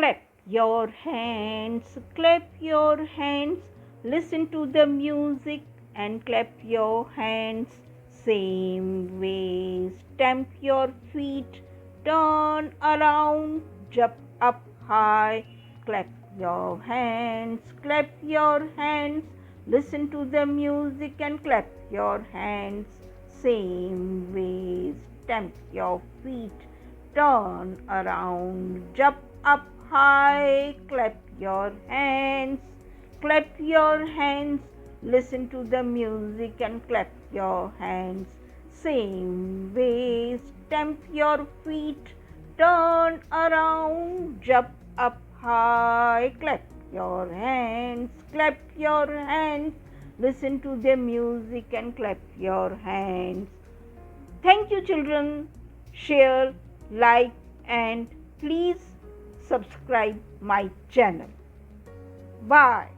Clap your hands, clap your hands. Listen to the music and clap your hands. Same way, stamp your feet, turn around, jump up high. Clap your hands, clap your hands. Listen to the music and clap your hands. Same way, stamp your feet, turn around, jump up high, clap your hands, clap your hands, listen to the music and clap your hands. Same way, stamp your feet, turn around, jump up high, clap your hands, clap your hands, listen to the music and clap your hands. Thank you, children. Share, like, and please subscribe my channel. Bye.